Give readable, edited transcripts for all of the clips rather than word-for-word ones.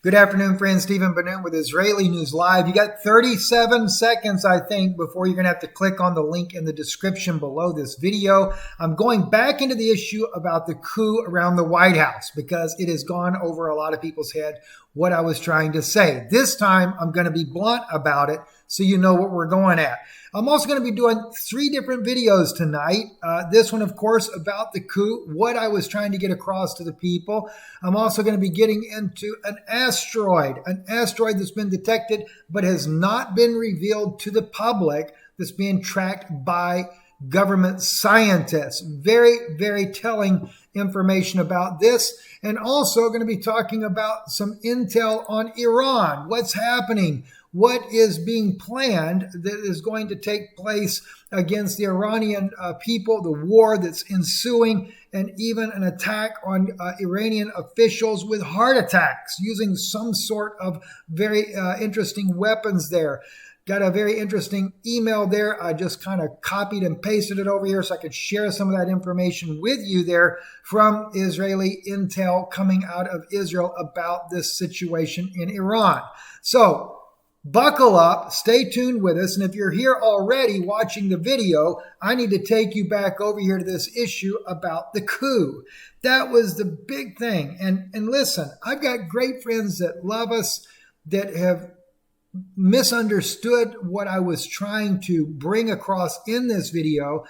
Good afternoon, friends. Stephen Benoon with Israeli News Live. You got 37 seconds, I think, before you're going to have to click on the link in the description below this video. I'm going back into the issue about the coup around the White House because it has gone over a lot of people's head what I was trying to say. This time, I'm going to be blunt about it so you know what we're going at. I'm also going to be doing 3 different videos tonight. This one, of course, about the coup, what I was trying to get across to the people. I'm also going to be getting into an asteroid that's been detected but has not been revealed to the public, that's being tracked by government scientists. Very, very telling information about this. And also going to be talking about some intel on Iran. What's happening? What is being planned that is going to take place against the Iranian people, the war that's ensuing, and even an attack on Iranian officials with heart attacks using some sort of very interesting weapons there. Got a very interesting email there. I just kind of copied and pasted it over here so I could share some of that information with you there from Israeli intel coming out of Israel about this situation in Iran. So buckle up, stay tuned with us. And if you're here already watching the video, I need to take you back over here to this issue about the coup. That was the big thing. And listen, I've got great friends that love us, that have misunderstood what I was trying to bring across in this video.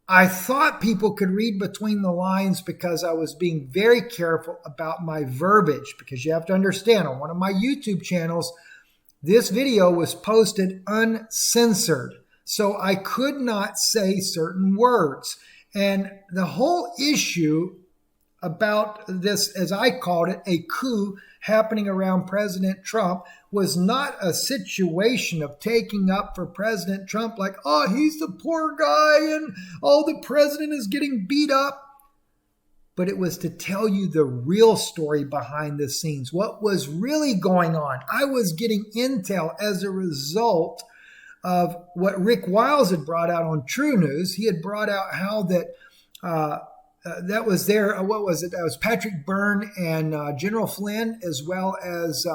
I thought people could read between the lines because I was being very careful about my verbiage, because you have to understand, on one of my YouTube channels, this video was posted uncensored, so I could not say certain words. And the whole issue about this, as I called it, a coup happening around President Trump, was not a situation of taking up for President Trump like, oh, he's the poor guy and oh, the president is getting beat up. But it was to tell you the real story behind the scenes, what was really going on. I was getting intel as a result of what Rick Wiles had brought out on True News. He had brought out how that that was there. What was it? That was Patrick Byrne and General Flynn, as well as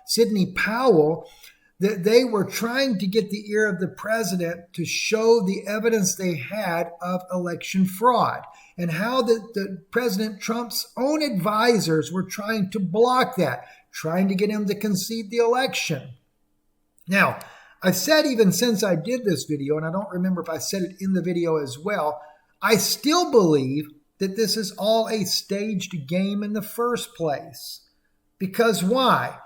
Sidney Powell, that they were trying to get the ear of the president to show the evidence they had of election fraud, and how the President Trump's own advisors were trying to block that, trying to get him to concede the election. Now, I've said even since I did this video, and I don't remember if I said it in the video as well, I still believe that this is all a staged game in the first place. Because why?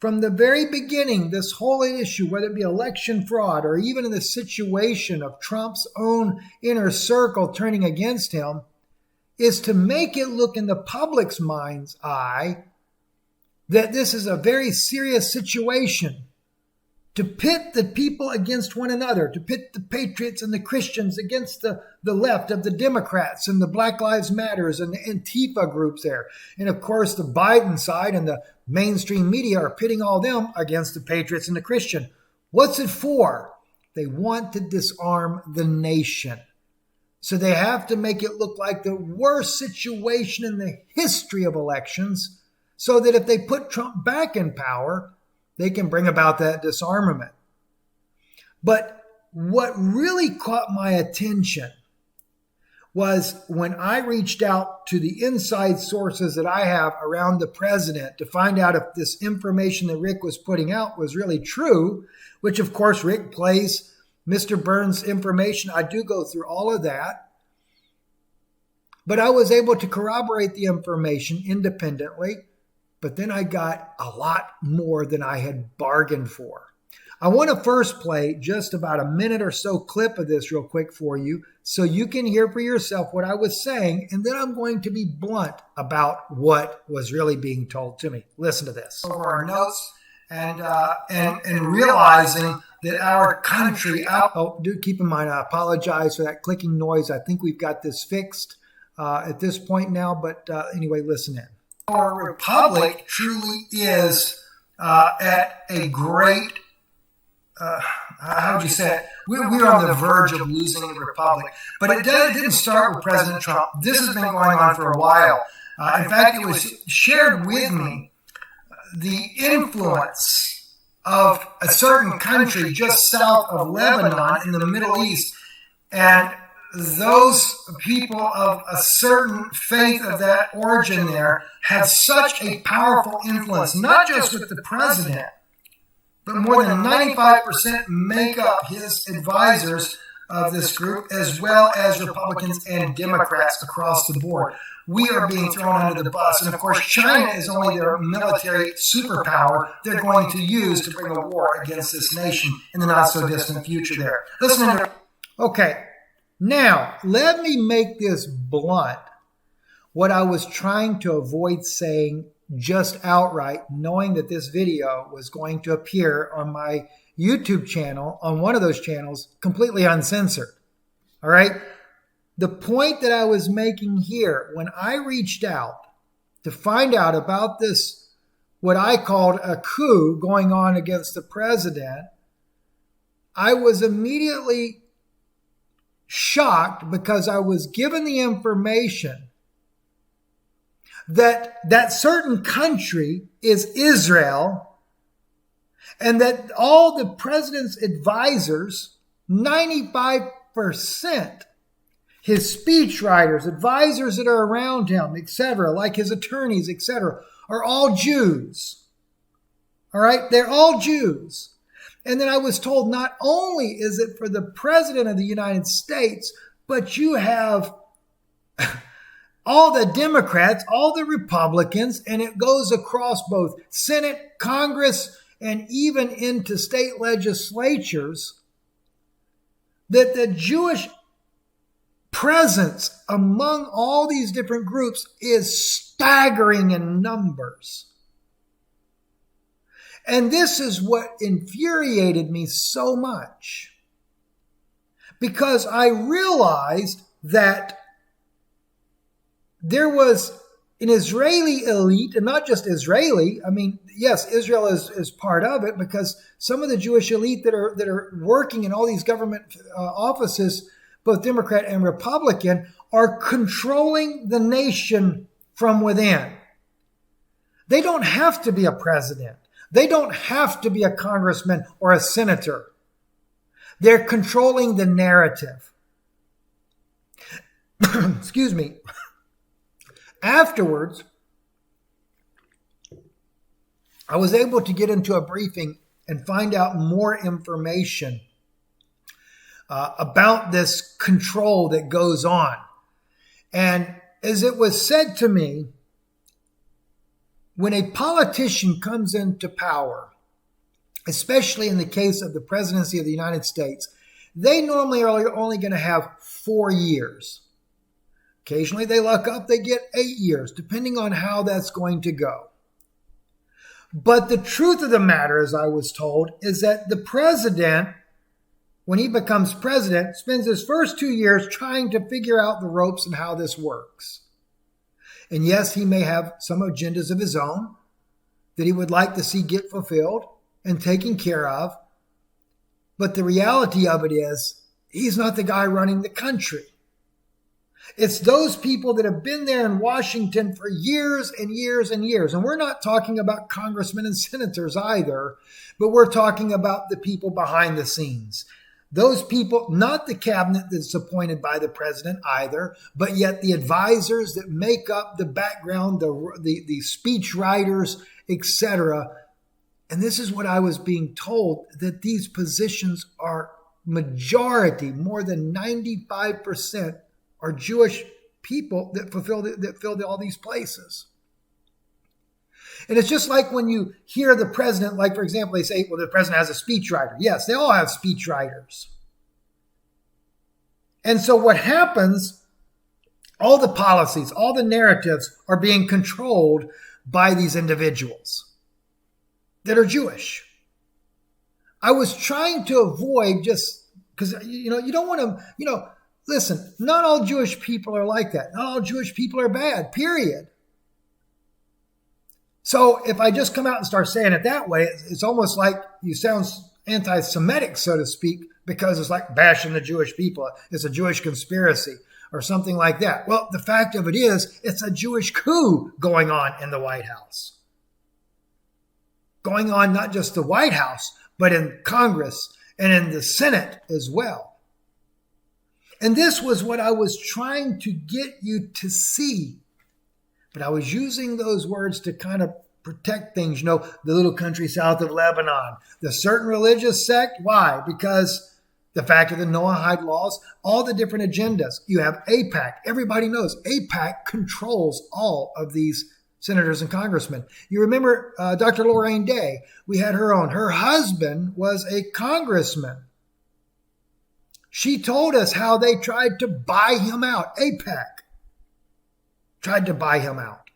From the very beginning, this whole issue, whether it be election fraud or even in the situation of Trump's own inner circle turning against him, is to make it look in the public's mind's eye that this is a very serious situation. To pit the people against one another, to pit the patriots and the Christians against the left of the Democrats and the Black Lives Matters and the Antifa groups there. And of course, the Biden side and the mainstream media are pitting all them against the patriots and the Christian. What's it for? They want to disarm the nation. So they have to make it look like the worst situation in the history of elections, so that if they put Trump back in power, they can bring about that disarmament. But what really caught my attention was when I reached out to the inside sources that I have around the president to find out if this information that Rick was putting out was really true, which of course Rick plays Mr. Burns' information. I do go through all of that. But I was able to corroborate the information independently. But then I got a lot more than I had bargained for. I want to first play just about a minute or so clip of this real quick for you so you can hear for yourself what I was saying, and then I'm going to be blunt about what was really being told to me. Listen to this. Over our notes and realizing that our country... do keep in mind, I apologize for that clicking noise. I think we've got this fixed at this point now, but anyway, listen in. Our republic truly is at a great, how would you say it? We're on the verge of losing the republic. But it didn't start with President Trump. This has been going on for a while. In fact, it was shared with me the influence of a certain country just south of Lebanon in the Middle East, and those people of a certain faith of that origin there have such a powerful influence, not just with the president, but more than 95% make up his advisors of this group, as well as Republicans and Democrats across the board. We are being thrown under the bus. And of course, China is only their military superpower they're going to use to bring a war against this nation in the not so distant future there. Listen to. Okay, now let me make this blunt. What I was trying to avoid saying just outright, knowing that this video was going to appear on my YouTube channel, on one of those channels, completely uncensored. All right? The point that I was making here, when I reached out to find out about this, what I called a coup going on against the president, I was immediately shocked because I was given the information that that certain country is Israel, and that all the president's advisors, 95%, his speechwriters, advisors that are around him, etc., like his attorneys, etc., are all Jews. All right? They're all Jews. And then I was told not only is it for the president of the United States, but you have all the Democrats, all the Republicans, and it goes across both Senate, Congress, and even into state legislatures, that the Jewish presence among all these different groups is staggering in numbers. And this is what infuriated me so much, because I realized that there was an Israeli elite, and not just Israeli. I mean, yes, Israel is part of it, because some of the Jewish elite that are working in all these government offices, both Democrat and Republican, are controlling the nation from within. They don't have to be a president. They don't have to be a congressman or a senator. They're controlling the narrative. Excuse me. Afterwards, I was able to get into a briefing and find out more information about this control that goes on. And as it was said to me, when a politician comes into power, especially in the case of the presidency of the United States, they normally are only going to have 4 years. Occasionally they luck up, they get 8 years, depending on how that's going to go. But the truth of the matter, as I was told, is that the president, when he becomes president, spends his first 2 years trying to figure out the ropes and how this works. And yes, he may have some agendas of his own that he would like to see get fulfilled and taken care of. But the reality of it is, he's not the guy running the country. It's those people that have been there in Washington for years and years and years. And we're not talking about congressmen and senators either, but we're talking about the people behind the scenes. Those people, not the cabinet that's appointed by the president either, but yet the advisors that make up the background, the speech writers, etc. And this is what I was being told, that these positions are majority, more than 95%, are Jewish people that fill all these places. And it's just like when you hear the president, like, for example, they say, well, the president has a speechwriter. Yes, they all have speechwriters. And so what happens, all the policies, all the narratives are being controlled by these individuals that are Jewish. I was trying to avoid just, because, you don't want to, listen, not all Jewish people are like that. Not all Jewish people are bad, period. So if I just come out and start saying it that way, it's almost like you sound anti-Semitic, so to speak, because it's like bashing the Jewish people. It's a Jewish conspiracy or something like that. Well, the fact of it is, it's a Jewish coup going on in the White House. going on not just the White House, but in Congress and in the Senate as well. And this was what I was trying to get you to see. But I was using those words to kind of protect things. The little country south of Lebanon, the certain religious sect. Why? Because the fact of the Noahide laws, all the different agendas. You have AIPAC. Everybody knows AIPAC controls all of these senators and congressmen. You remember Dr. Lorraine Day. We had her on. Her husband was a congressman. She told us how they tried to buy him out. AIPAC tried to buy him out.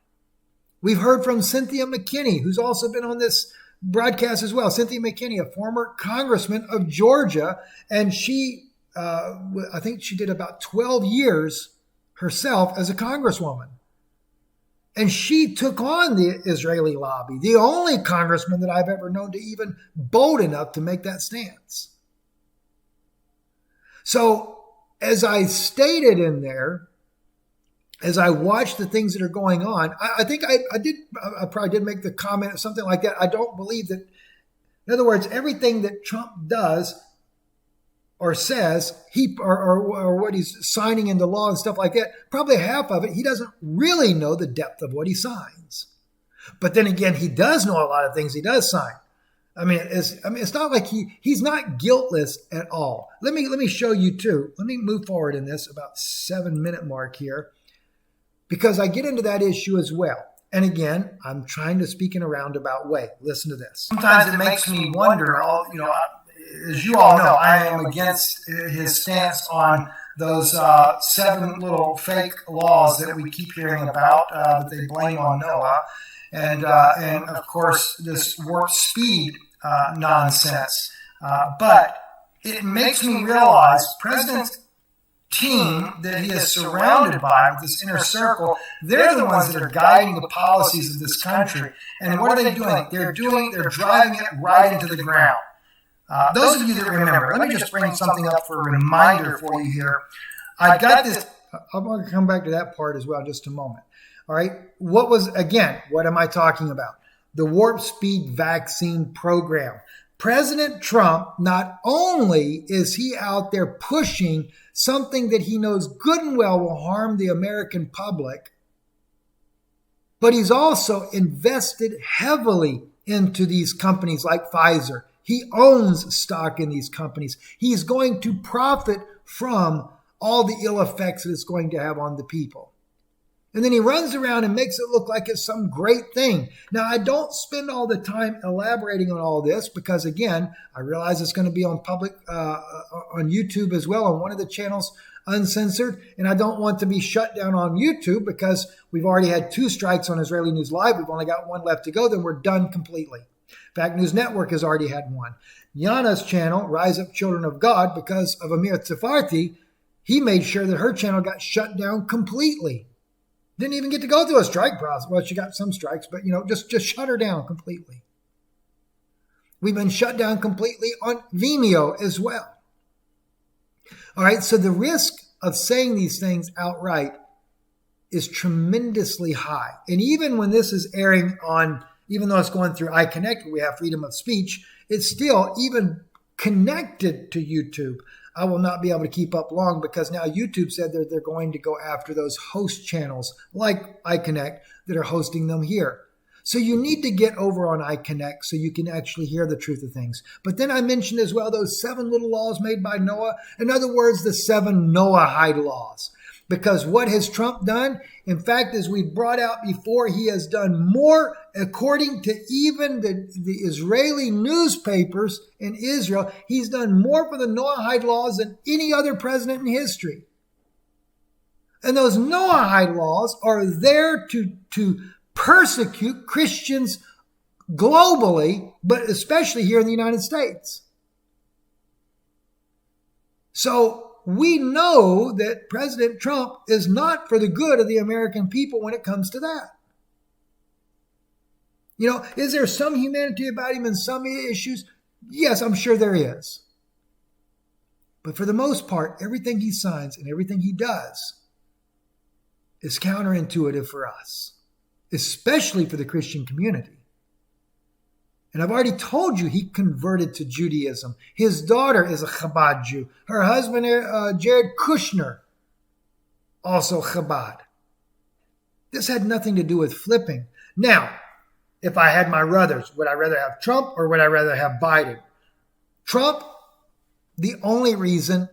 We've heard from Cynthia McKinney, who's also been on this broadcast as well. Cynthia McKinney, a former congressman of Georgia, and she, I think she did about 12 years herself as a congresswoman. And she took on the Israeli lobby, the only congressman that I've ever known to even bold enough to make that stance. So, as I stated in there, as I watched the things that are going on, I think I probably did make the comment or something like that. I don't believe that, in other words, everything that Trump does or says, or what he's signing into law and stuff like that, probably half of it, he doesn't really know the depth of what he signs. But then again, he does know a lot of things he does sign. It's not like he's not guiltless at all. Let me show you too. Let me move forward in this about 7-minute mark here, because I get into that issue as well. And again, I'm trying to speak in a roundabout way. Listen to this. Sometimes it makes me wonder, as you all know, I am against his stance on those 7 little fake laws that we keep hearing about that they blame on Noah. And of course, this warp speed nonsense. But it makes me realize President's team that he is surrounded by, with this inner circle, they're the ones that are guiding the policies of this country. And what are they doing? They're driving it right into the ground. Those of you that remember, let me just bring something up for a reminder for you here. I got this. I'm going to come back to that part as well in just a moment. All right. What am I talking about? The warp speed vaccine program. President Trump, not only is he out there pushing something that he knows good and well will harm the American public, but he's also invested heavily into these companies like Pfizer. He owns stock in these companies. He's going to profit from all the ill effects that it's going to have on the people. And then he runs around and makes it look like it's some great thing. Now, I don't spend all the time elaborating on all this because, again, I realize it's going to be on public, on YouTube as well, on one of the channels, uncensored. And I don't want to be shut down on YouTube because we've already had 2 strikes on Israeli News Live. We've only got 1 left to go. Then we're done completely. Fact News Network has already had 1. Yana's channel, Rise Up Children of God, because of Amir Tsafarti, he made sure that her channel got shut down completely. Didn't even get to go through a strike process. Well, she got some strikes, but, just shut her down completely. We've been shut down completely on Vimeo as well. All right, so the risk of saying these things outright is tremendously high. And even when this is airing on, even though it's going through iConnect, we have freedom of speech, it's still even connected to YouTube. I will not be able to keep up long because now YouTube said that they're going to go after those host channels like iConnect that are hosting them here. So you need to get over on iConnect so you can actually hear the truth of things. But then I mentioned as well those 7 little laws made by Noah. In other words, the 7 Noahide laws. Because what has Trump done? In fact, as we brought out before, he has done more, according to even the Israeli newspapers in Israel, he's done more for the Noahide laws than any other president in history. And those Noahide laws are there to persecute Christians globally, but especially here in the United States. So we know that President Trump is not for the good of the American people when it comes to that. Is there some humanity about him in some issues? Yes, I'm sure there is. But for the most part, everything he signs and everything he does is counterintuitive for us, especially for the Christian community. And I've already told you he converted to Judaism. His daughter is a Chabad Jew. Her husband, Jared Kushner, also Chabad. This had nothing to do with flipping. Now, if I had my ruthers, would I rather have Trump or would I rather have Biden? Trump, the only reason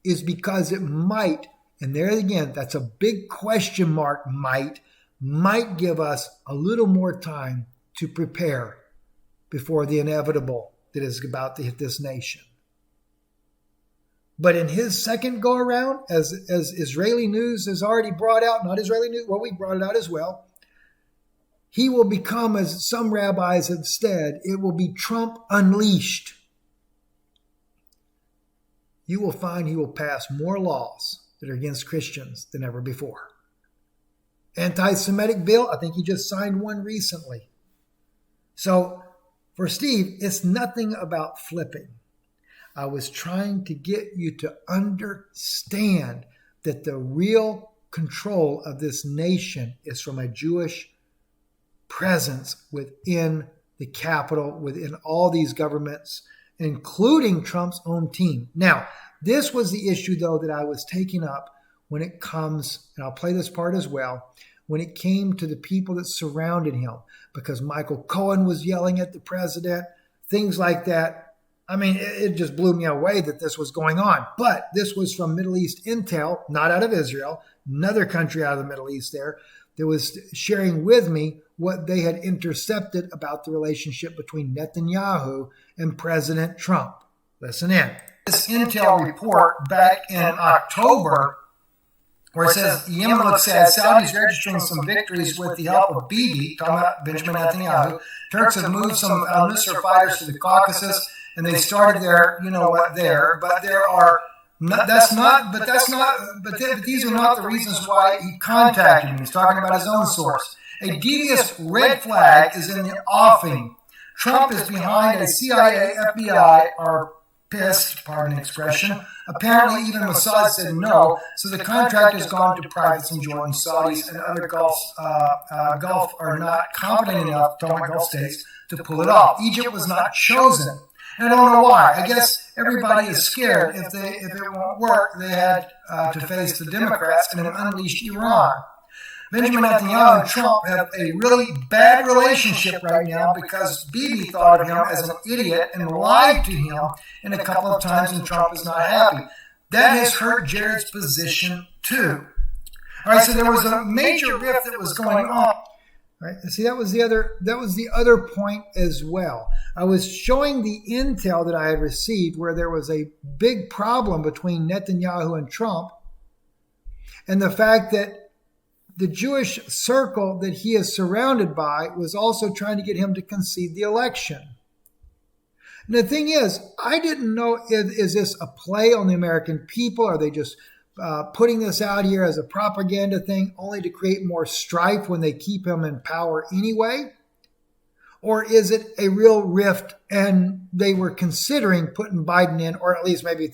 is because it might, and there again, that's a big question mark, might give us a little more time to prepare before the inevitable that is about to hit this nation. But in his second go around, as Israeli news has already brought out, not Israeli news, well, we brought it out as well, he will become, as some rabbis have said, it will be Trump unleashed. You will find he will pass more laws that are against Christians than ever before. Anti-Semitic bill, I think he just signed one recently. So for Steve, it's nothing about flipping. I was trying to get you to understand that the real control of this nation is from a Jewish presence within the Capitol, within all these governments, including Trump's own team. Now, this was the issue, though, that I was taking up when it comes, and I'll play this part as well, when it came to the people that surrounded him, because Michael Cohen was yelling at the president, things like that. I mean, it just blew me away that this was going on. But this was from Middle East Intel, not out of Israel, another country out of the Middle East there, that was sharing with me what they had intercepted about the relationship between Netanyahu and President Trump. Listen in. This Intel report back in October, where it says, Yemen looks sad, Saudis registering some victories with the help of Bibi, talking about Benjamin Netanyahu. Turks have moved some al-Nusra fighters to the Caucasus, and they started their, there. But there are, but these are not the reasons why he contacted me. He's talking about his own source. A devious red flag is in the offing. Trump is behind a CIA, FBI, are pissed, pardon the expression. Apparently, even Mossad said no, so the contract has gone to privates in Jordan. Saudis and other Gulf are not competent enough, talking about Gulf states, to pull it off. Egypt was not chosen. And I don't know why. I guess everybody is scared. If it won't work, they had to face the Democrats and then unleash Iran. Benjamin Netanyahu and Trump have a really bad relationship right now because Bibi thought of him as an idiot and lied to him in a couple of times, and Trump is not happy. That has hurt Jared's position too. All right, so there was a major rift that was going on. Right. See, that was the other point as well. I was showing the intel that I had received where there was a big problem between Netanyahu and Trump, and the fact that the Jewish circle that he is surrounded by was also trying to get him to concede the election. And the thing is, I didn't know, is this a play on the American people? Are they just putting this out here as a propaganda thing only to create more strife when they keep him in power anyway? Or is it a real rift and they were considering putting Biden in, or at least maybe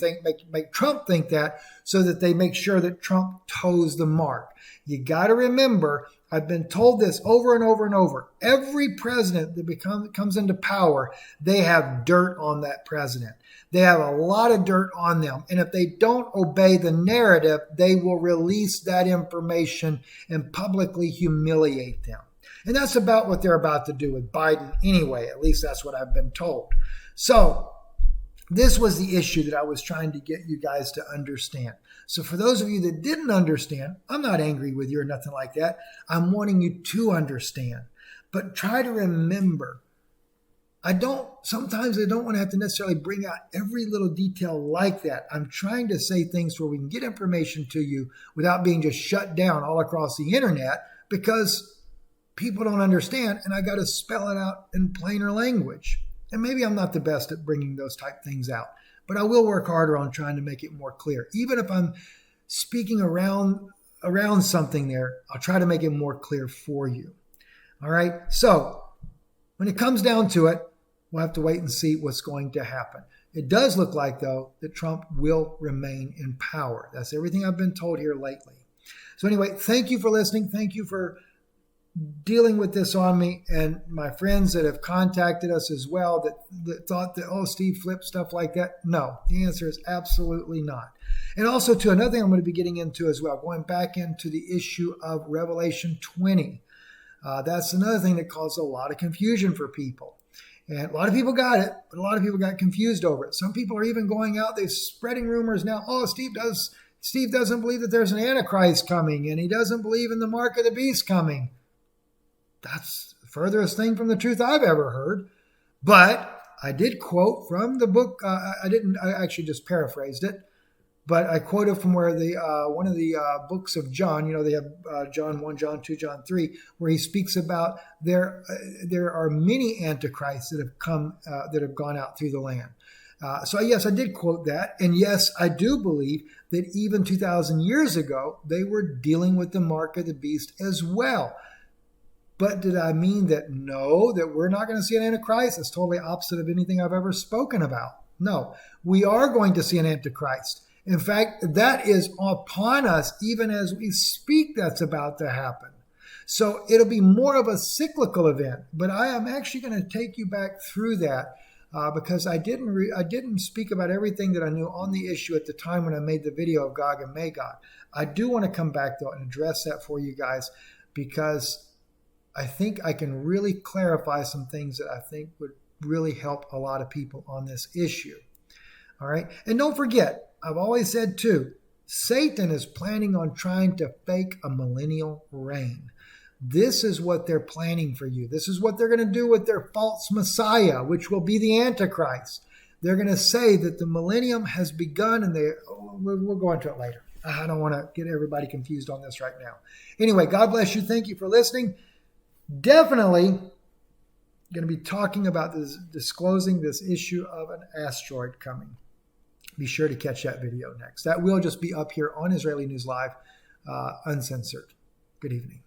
make Trump think that, so that they make sure that Trump toes the mark? You got to remember, I've been told this over and over and over. Every president that comes into power, they have dirt on that president. They have a lot of dirt on them. And if they don't obey the narrative, they will release that information and publicly humiliate them. And that's about what they're about to do with Biden anyway. At least that's what I've been told. So this was the issue that I was trying to get you guys to understand. So for those of you that didn't understand, I'm not angry with you or nothing like that. I'm wanting you to understand. But try to remember, sometimes I don't want to have to necessarily bring out every little detail like that. I'm trying to say things where we can get information to you without being just shut down all across the internet, because people don't understand, and I got to spell it out in plainer language. And maybe I'm not the best at bringing those type things out, but I will work harder on trying to make it more clear. Even if I'm speaking around something there, I'll try to make it more clear for you. All right. So when it comes down to it, we'll have to wait and see what's going to happen. It does look like, though, that Trump will remain in power. That's everything I've been told here lately. So anyway, thank you for listening. Thank you for dealing with this on me, and my friends that have contacted us as well that thought that, oh, Steve flipped stuff like that. No, the answer is absolutely not. And also to another thing I'm going to be getting into as well, going back into the issue of Revelation 20. That's another thing that caused a lot of confusion for people. And a lot of people got it, but a lot of people got confused over it. Some people are even going out, they're spreading rumors now, oh, Steve doesn't believe that there's an Antichrist coming, and he doesn't believe in the mark of the beast coming. That's the furthest thing from the truth I've ever heard. But I did quote from the book. I actually just paraphrased it, but I quoted from where one of the books of John, they have John 1, John 2, John 3, where he speaks about there are many antichrists that have come, that have gone out through the land. So yes, I did quote that. And yes, I do believe that even 2,000 years ago, they were dealing with the mark of the beast as well. But did I mean that that we're not going to see an Antichrist? That's totally opposite of anything I've ever spoken about. No, we are going to see an Antichrist. In fact, that is upon us even as we speak. That's about to happen. So it'll be more of a cyclical event. But I am actually going to take you back through that because I didn't speak about everything that I knew on the issue at the time when I made the video of Gog and Magog. I do want to come back though and address that for you guys because I think I can really clarify some things that I think would really help a lot of people on this issue. All right. And don't forget, I've always said too, Satan is planning on trying to fake a millennial reign. This is what they're planning for you. This is what they're going to do with their false Messiah, which will be the Antichrist. They're going to say that the millennium has begun, and we'll go into it later. I don't want to get everybody confused on this right now. Anyway, God bless you. Thank you for listening. Definitely going to be talking about disclosing this issue of an asteroid coming. Be sure to catch that video next. That will just be up here on Israeli News Live, uncensored. Good evening.